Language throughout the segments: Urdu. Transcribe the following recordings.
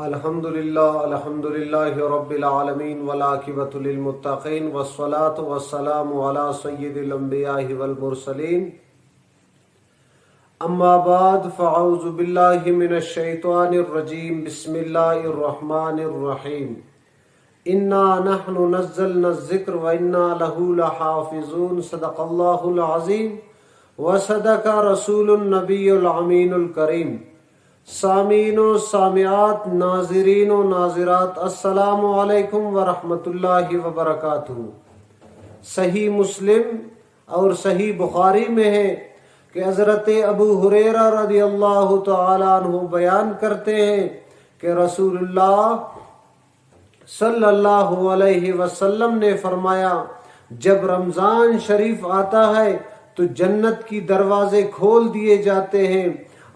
الحمدللہ رب العالمین والعاقبۃ للمتقین والصلاة والسلام علی سید الانبیاء والمرسلین اما بعد فاعوذ باللہ من الشیطان الرجیم بسم اللہ الرحمن الرحیم انا نحن نزلنا الذکر وانا له لحافظون صدق اللہ العظیم وصدق رسول النبی الامین الکریم۔ سامعین و سامعات، ناظرین و ناظرات، السلام علیکم ورحمۃ اللہ وبرکاتہ۔ صحیح مسلم اور صحیح بخاری میں ہے کہ حضرت ابو ہریرہ رضی اللہ تعالی عنہ بیان کرتے ہیں کہ رسول اللہ صلی اللہ علیہ وسلم نے فرمایا، جب رمضان شریف آتا ہے تو جنت کی دروازے کھول دیے جاتے ہیں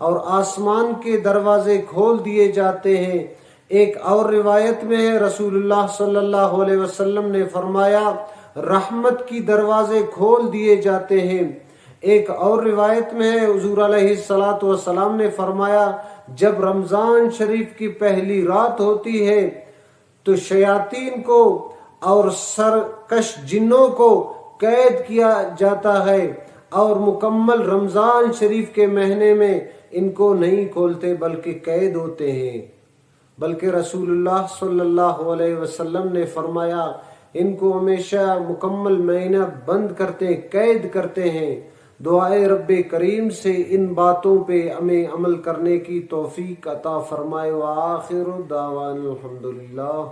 اور آسمان کے دروازے کھول دیے جاتے ہیں۔ ایک اور روایت میں ہے رسول اللہ صلی اللہ علیہ وسلم نے فرمایا رحمت کی دروازے کھول دیے جاتے ہیں۔ ایک اور روایت میں ہے حضور علیہ الصلوۃ والسلام نے فرمایا جب رمضان شریف کی پہلی رات ہوتی ہے تو شیاطین کو اور سرکش جنوں کو قید کیا جاتا ہے اور مکمل رمضان شریف کے مہینے میں ان کو نہیں کھولتے بلکہ قید ہوتے ہیں۔ بلکہ رسول اللہ صلی اللہ علیہ وسلم نے فرمایا ان کو ہمیشہ مکمل مہینہ بند کرتے، قید کرتے ہیں۔ دعائے رب کریم سے ان باتوں پہ ہمیں عمل کرنے کی توفیق عطا فرمائے۔ وآخر دعوانا الحمدللہ۔